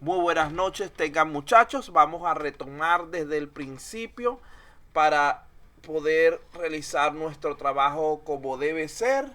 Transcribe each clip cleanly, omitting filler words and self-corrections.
Muy buenas noches, tengan muchachos. Vamos a retomar desde el principio para poder realizar nuestro trabajo como debe ser.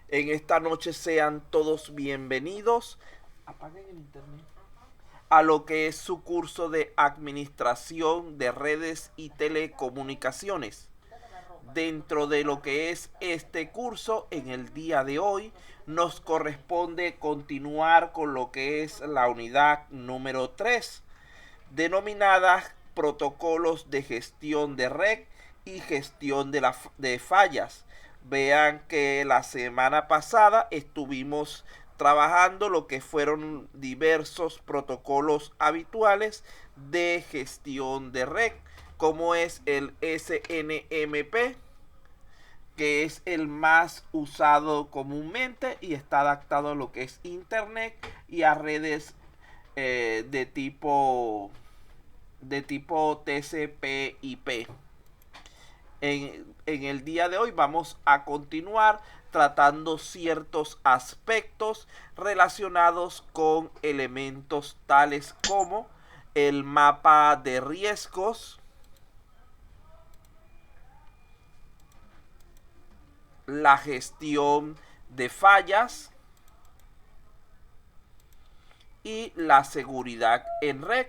En esta noche sean todos bienvenidos. Apaguen el internet. A lo que es su curso de Administración de Redes y Telecomunicaciones. Dentro de lo que es este curso, en el día de hoy nos corresponde continuar con lo que es la unidad número 3, denominada protocolos de gestión de red y gestión de fallas. Vean que la semana pasada estuvimos trabajando lo que fueron diversos protocolos habituales de gestión de red, como es el SNMP, que es el más usado comúnmente y está adaptado a lo que es internet y a redes de tipo TCP/IP. En el día de hoy vamos a continuar tratando ciertos aspectos relacionados con elementos tales como el mapa de riesgos, la gestión de fallas y la seguridad en red.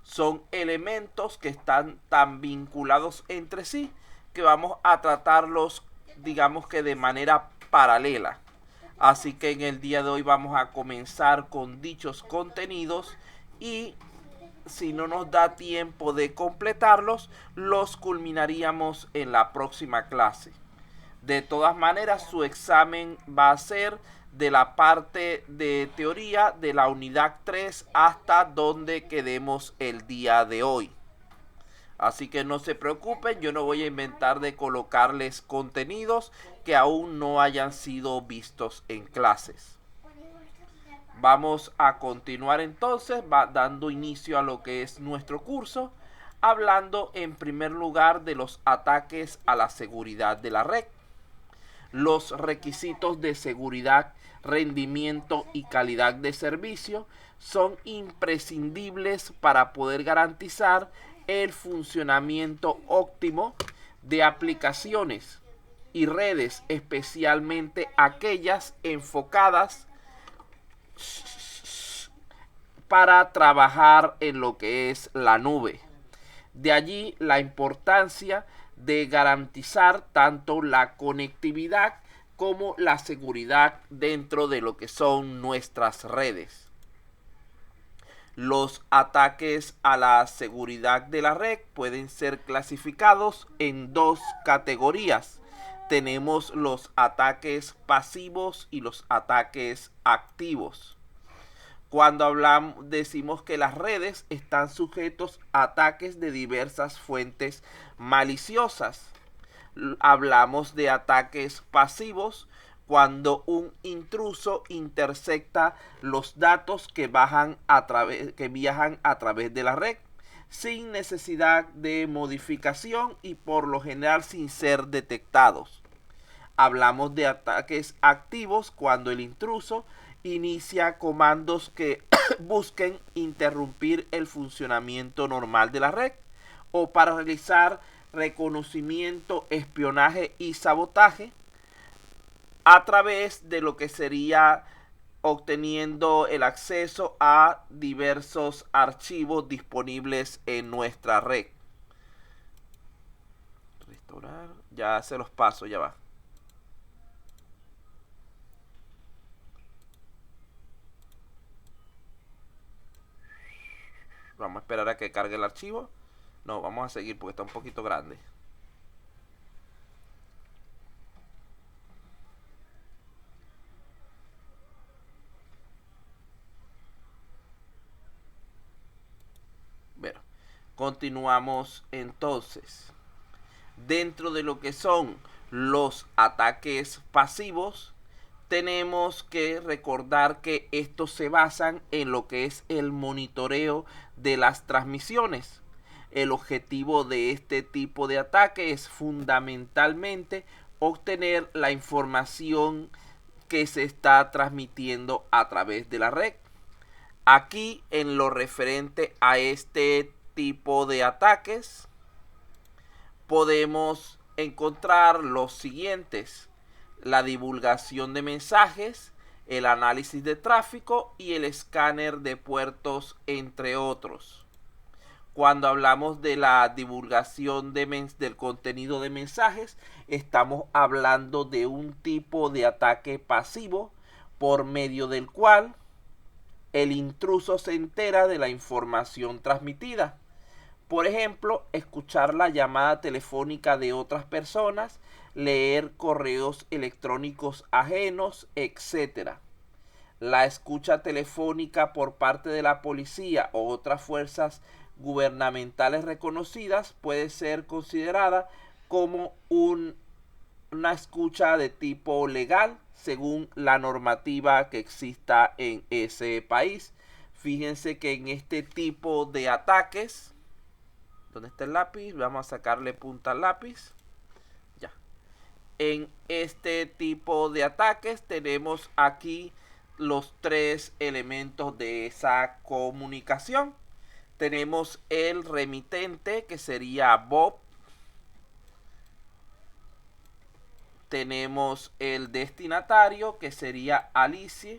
Son elementos que están tan vinculados entre sí que vamos a tratarlos, digamos que de manera paralela. Así que en el día de hoy vamos a comenzar con dichos contenidos y si no nos da tiempo de completarlos, los culminaríamos en la próxima clase. De todas maneras, su examen va a ser de la parte de teoría de la unidad 3 hasta donde quedemos el día de hoy. Así que no se preocupen, yo no voy a inventar de colocarles contenidos que aún no hayan sido vistos en clases. Vamos a continuar entonces, dando inicio a lo que es nuestro curso, hablando en primer lugar de los ataques a la seguridad de la red. Los requisitos de seguridad, rendimiento y calidad de servicio son imprescindibles para poder garantizar el funcionamiento óptimo de aplicaciones y redes, especialmente aquellas enfocadas para trabajar en lo que es la nube. De allí la importancia de garantizar tanto la conectividad como la seguridad dentro de lo que son nuestras redes. Los ataques a la seguridad de la red pueden ser clasificados en dos categorías. Tenemos los ataques pasivos y los ataques activos. Cuando decimos que las redes están sujetos a ataques de diversas fuentes maliciosas. Hablamos de ataques pasivos cuando un intruso intercepta los datos que viajan a través de la red sin necesidad de modificación y por lo general sin ser detectados. Hablamos de ataques activos cuando el intruso inicia comandos que busquen interrumpir el funcionamiento normal de la red o para realizar reconocimiento, espionaje y sabotaje a través de lo que sería obteniendo el acceso a diversos archivos disponibles en nuestra red. Restaurar, ya se los paso, ya va. Vamos a esperar a que cargue el archivo. No, vamos a seguir porque está un poquito grande. Bueno, continuamos entonces. Dentro de lo que son los ataques pasivos, tenemos que recordar que estos se basan en lo que es el monitoreo de las transmisiones. El objetivo de este tipo de ataque es fundamentalmente obtener la información que se está transmitiendo a través de la red. Aquí en lo referente a este tipo de ataques podemos encontrar los siguientes: la divulgación de mensajes, el análisis de tráfico y el escáner de puertos, entre otros. Cuando hablamos de la divulgación del contenido de mensajes, estamos hablando de un tipo de ataque pasivo por medio del cual el intruso se entera de la información transmitida. Por ejemplo, escuchar la llamada telefónica de otras personas, leer correos electrónicos ajenos, etc. La escucha telefónica por parte de la policía o otras fuerzas gubernamentales reconocidas puede ser considerada como una escucha de tipo legal según la normativa que exista en ese país. Fíjense que en este tipo de ataques, ¿dónde está el lápiz? Vamos a sacarle punta al lápiz. Ya. En este tipo de ataques tenemos aquí los tres elementos de esa comunicación. Tenemos el remitente, que sería Bob. Tenemos el destinatario, que sería Alicia.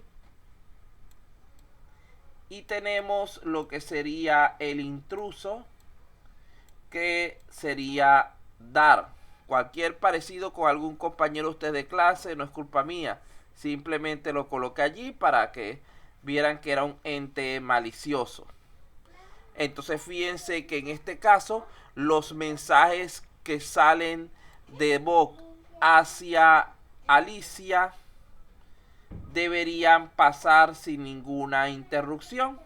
Y tenemos lo que sería el intruso, que sería Dar. Cualquier parecido con algún compañero de usted de clase no es culpa mía. Simplemente lo coloqué allí para que vieran que era un ente malicioso. Entonces fíjense que en este caso los mensajes que salen de Bob hacia Alicia deberían pasar sin ninguna interrupción,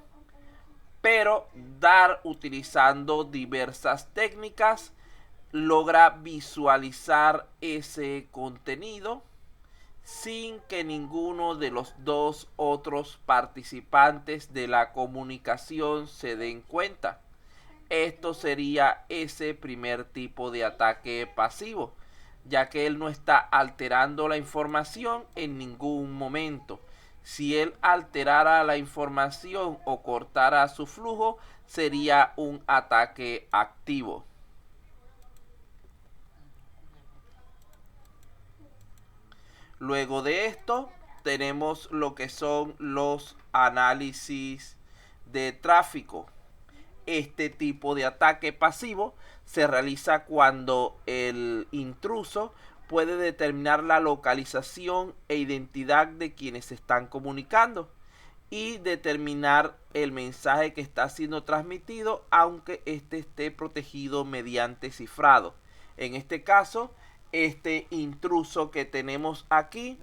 pero Dar, utilizando diversas técnicas, logra visualizar ese contenido sin que ninguno de los dos otros participantes de la comunicación se den cuenta. Esto sería ese primer tipo de ataque pasivo, ya que él no está alterando la información en ningún momento. Si él alterara la información o cortara su flujo, sería un ataque activo. Luego de esto tenemos lo que son los análisis de tráfico. Este tipo de ataque pasivo se realiza cuando el intruso puede determinar la localización e identidad de quienes se están comunicando y determinar el mensaje que está siendo transmitido, aunque este esté protegido mediante cifrado. En este caso, este intruso que tenemos aquí,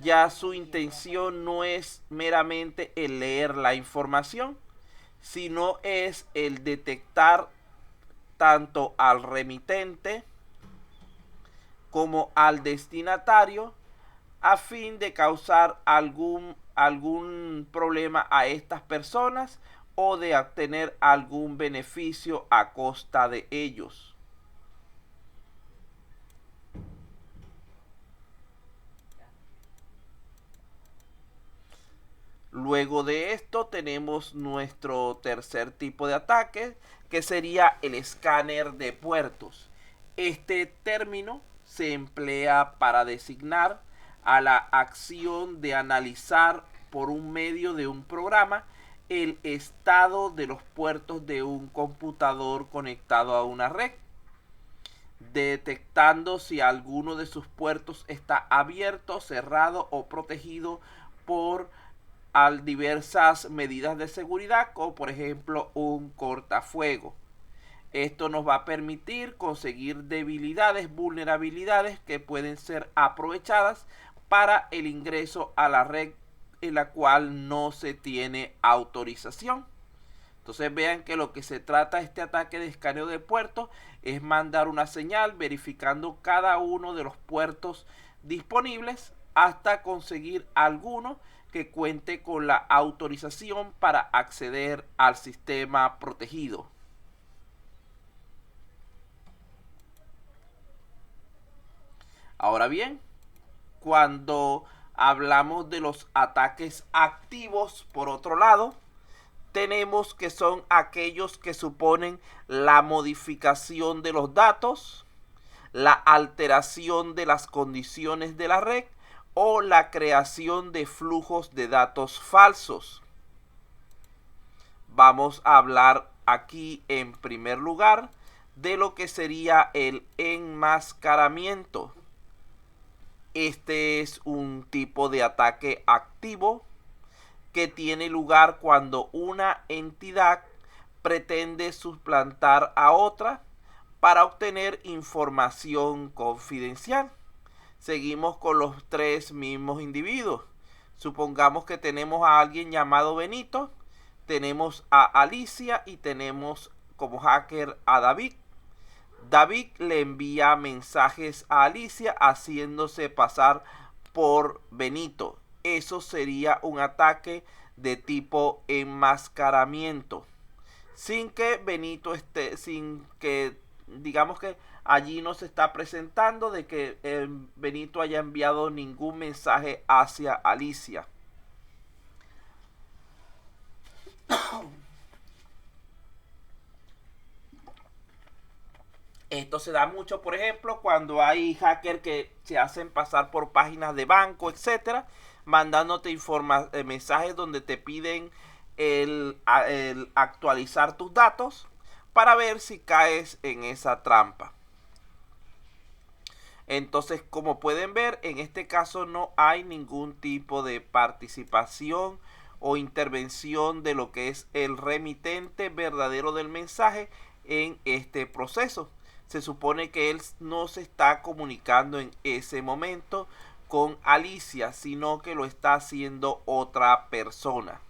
ya su intención no es meramente el leer la información, sino es el detectar tanto al remitente como al destinatario a fin de causar algún problema a estas personas o de obtener algún beneficio a costa de ellos. Luego de esto tenemos nuestro tercer tipo de ataque, que sería el escáner de puertos. Este término se emplea para designar a la acción de analizar por un medio de un programa el estado de los puertos de un computador conectado a una red, detectando si alguno de sus puertos está abierto, cerrado o protegido por diversas medidas de seguridad, como por ejemplo un cortafuego. Esto nos va a permitir conseguir debilidades, vulnerabilidades que pueden ser aprovechadas para el ingreso a la red en la cual no se tiene autorización. Entonces vean que lo que se trata este ataque de escaneo de puertos es mandar una señal verificando cada uno de los puertos disponibles hasta conseguir alguno que cuente con la autorización para acceder al sistema protegido. Ahora bien, cuando hablamos de los ataques activos, por otro lado, tenemos que son aquellos que suponen la modificación de los datos, la alteración de las condiciones de la red o la creación de flujos de datos falsos. Vamos a hablar aquí en primer lugar de lo que sería el enmascaramiento. Este es un tipo de ataque activo que tiene lugar cuando una entidad pretende suplantar a otra para obtener información confidencial. Seguimos con los tres mismos individuos. Supongamos que tenemos a alguien llamado Benito, tenemos a Alicia y tenemos como hacker a David. David le envía mensajes a Alicia haciéndose pasar por Benito. Eso sería un ataque de tipo enmascaramiento. Sin que Benito esté, sin que digamos que allí no se está presentando de que Benito haya enviado ningún mensaje hacia Alicia. Esto se da mucho, por ejemplo, cuando hay hackers que se hacen pasar por páginas de banco, etcétera, mandándote mensajes donde te piden el actualizar tus datos para ver si caes en esa trampa. Entonces, como pueden ver, en este caso no hay ningún tipo de participación o intervención de lo que es el remitente verdadero del mensaje en este proceso. Se supone que él no se está comunicando en ese momento con Alicia, sino que lo está haciendo otra persona.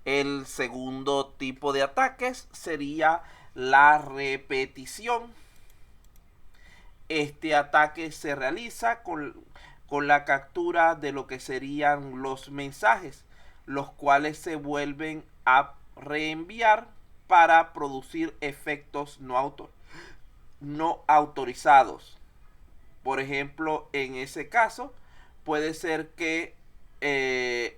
El segundo tipo de ataques sería la repetición. Este ataque se realiza con la captura de lo que serían los mensajes, los cuales se vuelven a reenviar para producir efectos no autorizados. Por ejemplo, en ese caso puede ser que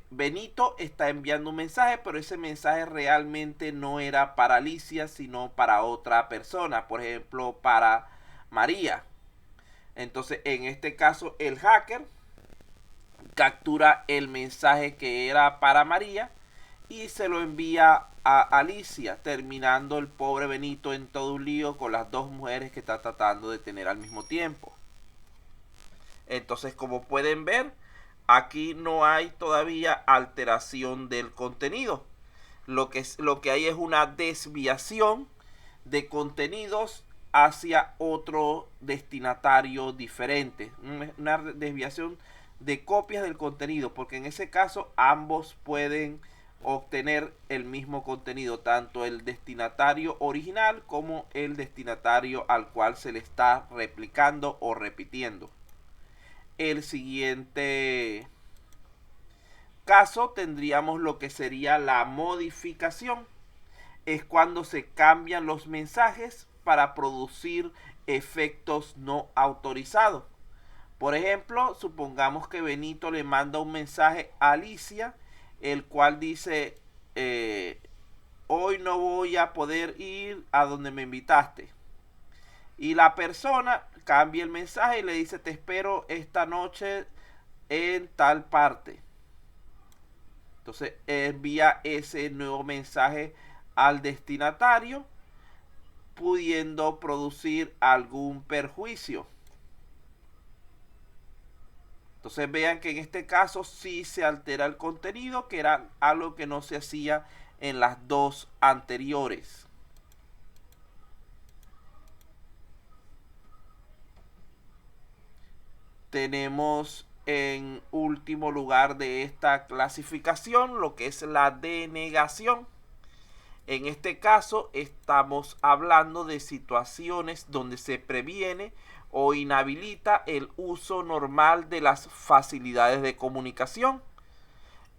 Benito está enviando un mensaje, pero ese mensaje realmente no era para Alicia, sino para otra persona, por ejemplo, para María. Entonces, en este caso, el hacker captura el mensaje que era para María y se lo envía a Alicia, terminando el pobre Benito en todo un lío con las dos mujeres que está tratando de tener al mismo tiempo. Entonces, como pueden ver, aquí no hay todavía alteración del contenido. Lo que hay es una desviación de contenidos hacia otro destinatario diferente. Una desviación de copias del contenido, porque en ese caso ambos pueden obtener el mismo contenido, tanto el destinatario original como el destinatario al cual se le está replicando o repitiendo. El siguiente caso tendríamos lo que sería la modificación. Es cuando se cambian los mensajes para producir efectos no autorizados. Por ejemplo, supongamos que Benito le manda un mensaje a Alicia, el cual dice, hoy no voy a poder ir a donde me invitaste. Y la persona cambia el mensaje y le dice, te espero esta noche en tal parte. Entonces envía ese nuevo mensaje al destinatario, pudiendo producir algún perjuicio. Entonces vean que en este caso sí se altera el contenido, que era algo que no se hacía en las dos anteriores. Tenemos en último lugar de esta clasificación lo que es la denegación. En este caso estamos hablando de situaciones donde se previene o inhabilita el uso normal de las facilidades de comunicación.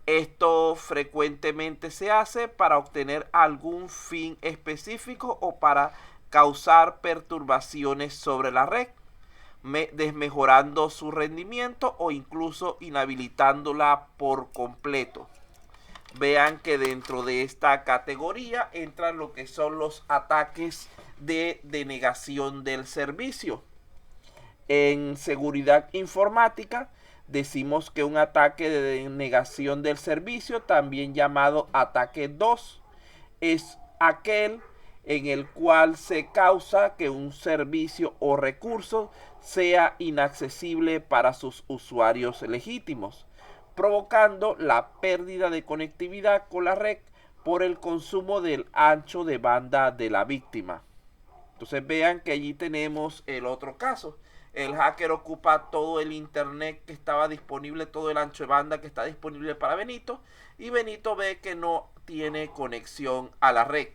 Esto frecuentemente se hace para obtener algún fin específico o para causar perturbaciones sobre la red. desmejorando su rendimiento o incluso inhabilitándola por completo. Vean que dentro de esta categoría entran lo que son los ataques de denegación del servicio. En seguridad informática decimos que un ataque de denegación del servicio, también llamado ataque DOS, es aquel en el cual se causa que un servicio o recurso sea inaccesible para sus usuarios legítimos, provocando la pérdida de conectividad con la red por el consumo del ancho de banda de la víctima. Entonces vean que allí tenemos el otro caso. El hacker ocupa todo el internet que estaba disponible, todo el ancho de banda que está disponible para Benito, y Benito ve que no tiene conexión a la red,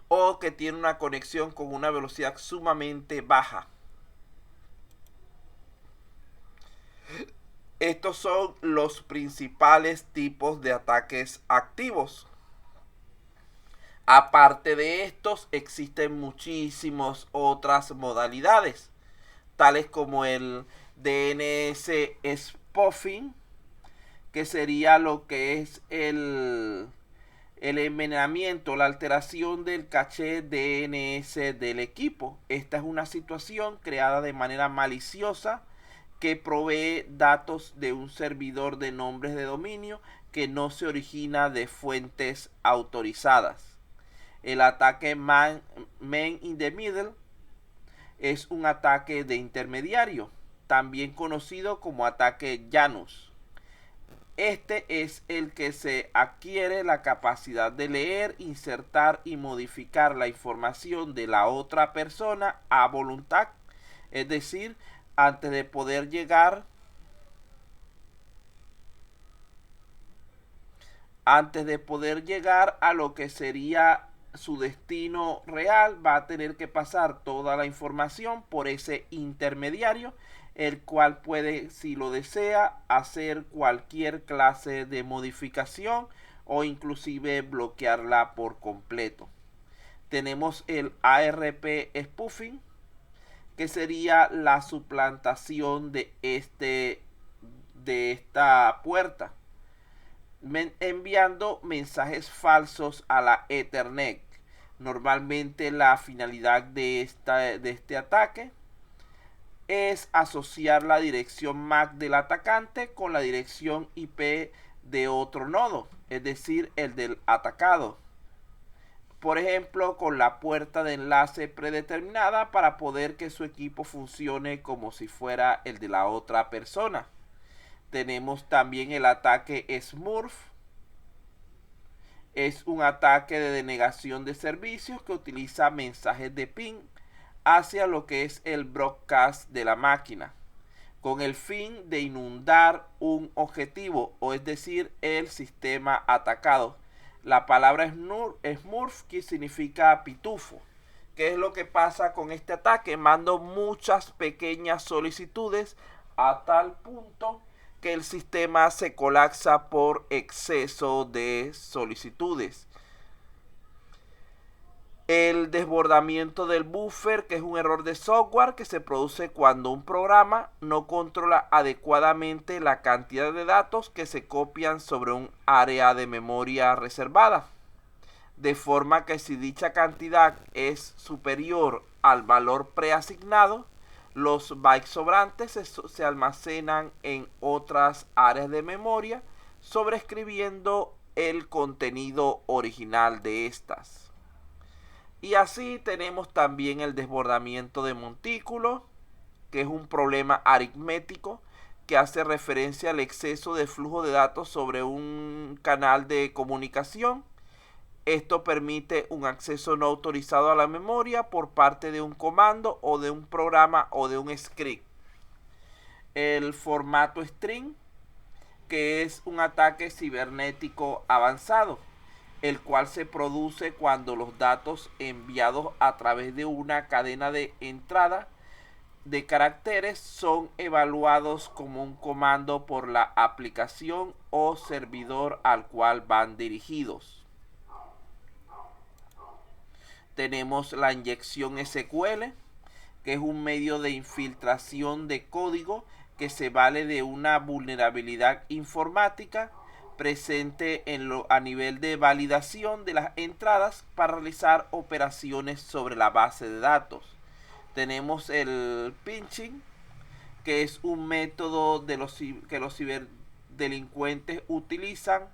o que tiene una conexión con una velocidad sumamente baja. Estos son los principales tipos de ataques activos. Aparte de estos, existen muchísimas otras modalidades, tales como el DNS spoofing, que sería lo que es el envenenamiento, la alteración del caché DNS del equipo. Esta es una situación creada de manera maliciosa que provee datos de un servidor de nombres de dominio que no se origina de fuentes autorizadas. El ataque man in the middle es un ataque de intermediario, también conocido como ataque Janus. Este es el que se adquiere la capacidad de leer, insertar y modificar la información de la otra persona a voluntad, es decir, antes de poder llegar a lo que sería su destino real, va a tener que pasar toda la información por ese intermediario, el cual puede, si lo desea, hacer cualquier clase de modificación o inclusive bloquearla por completo. Tenemos el ARP spoofing, que sería la suplantación de esta puerta, enviando mensajes falsos a la Ethernet. Normalmente la finalidad de este ataque es asociar la dirección MAC del atacante con la dirección IP de otro nodo, es decir, el del atacado. Por ejemplo, con la puerta de enlace predeterminada para poder que su equipo funcione como si fuera el de la otra persona. Tenemos también el ataque Smurf. Es un ataque de denegación de servicios que utiliza mensajes de ping hacia lo que es el broadcast de la máquina, con el fin de inundar un objetivo, o es decir, el sistema atacado. La palabra Smurf, que significa pitufo. ¿Qué es lo que pasa con este ataque? Mando muchas pequeñas solicitudes a tal punto que el sistema se colapsa por exceso de solicitudes. El desbordamiento del buffer, que es un error de software que se produce cuando un programa no controla adecuadamente la cantidad de datos que se copian sobre un área de memoria reservada, de forma que si dicha cantidad es superior al valor preasignado, los bytes sobrantes se almacenan en otras áreas de memoria, sobreescribiendo el contenido original de estas. Y así tenemos también el desbordamiento de montículos, que es un problema aritmético que hace referencia al exceso de flujo de datos sobre un canal de comunicación. Esto permite un acceso no autorizado a la memoria por parte de un comando o de un programa o de un script. El formato string, que es un ataque cibernético avanzado, el cual se produce cuando los datos enviados a través de una cadena de entrada de caracteres son evaluados como un comando por la aplicación o servidor al cual van dirigidos. Tenemos la inyección SQL, que es un medio de infiltración de código que se vale de una vulnerabilidad informática presente a nivel de validación de las entradas para realizar operaciones sobre la base de datos. Tenemos el pinching, que es un método que los ciberdelincuentes utilizan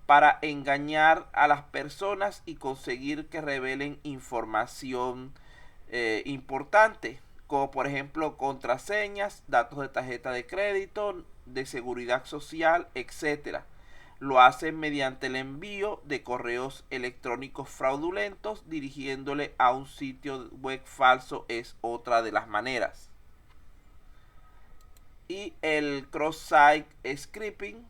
para engañar a las personas y conseguir que revelen información importante, como por ejemplo contraseñas, datos de tarjeta de crédito, de seguridad social, etcétera. Lo hacen mediante el envío de correos electrónicos fraudulentos dirigiéndole a un sitio web falso, es otra de las maneras. Y el cross-site scripting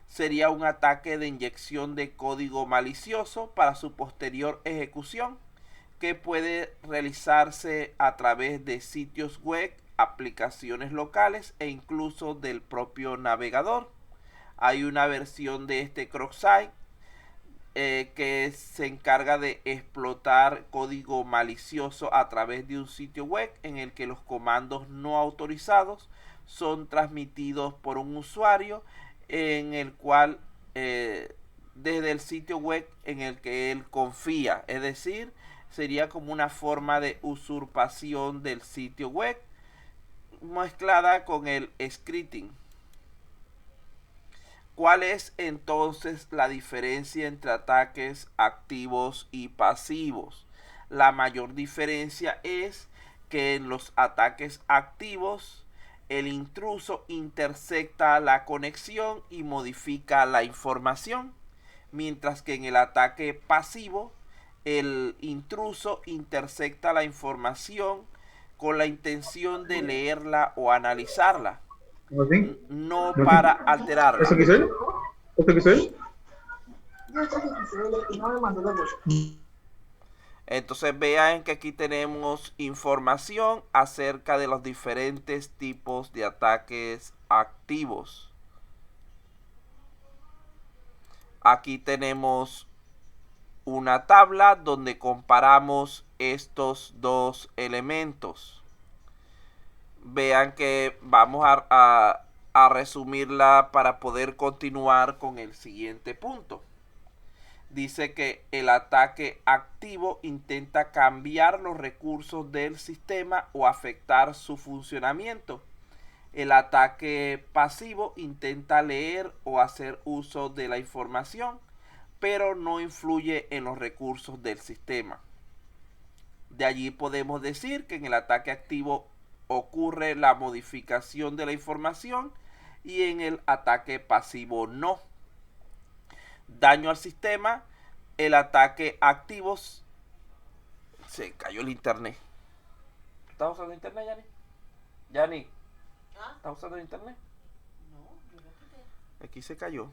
sería un ataque de inyección de código malicioso para su posterior ejecución, que puede realizarse a través de sitios web, aplicaciones locales e incluso del propio navegador. Hay una versión de este cross-site que se encarga de explotar código malicioso a través de un sitio web en el que los comandos no autorizados son transmitidos por un usuario en el cual desde el sitio web en el que él confía, es decir, sería como una forma de usurpación del sitio web mezclada con el scripting. ¿Cuál es entonces la diferencia entre ataques activos y pasivos? La mayor diferencia es que en los ataques activos el intruso intercepta la conexión y modifica la información, mientras que en el ataque pasivo el intruso intercepta la información con la intención de leerla o analizarla, no para alterarla. ¿Eso quiso él? ¿Esto quiso él? Entonces vean que aquí tenemos información acerca de los diferentes tipos de ataques activos. Aquí tenemos una tabla donde comparamos estos dos elementos. Vean que vamos a resumirla para poder continuar con el siguiente punto. Dice que el ataque activo intenta cambiar los recursos del sistema o afectar su funcionamiento. El ataque pasivo intenta leer o hacer uso de la información, pero no influye en los recursos del sistema. De allí podemos decir que en el ataque activo ocurre la modificación de la información y en el ataque pasivo no. Daño al sistema, el ataque activo. Se cayó el internet. ¿Estás usando internet, Yani? Yani, ¿estás usando internet? No, yo lo quité. Aquí se cayó.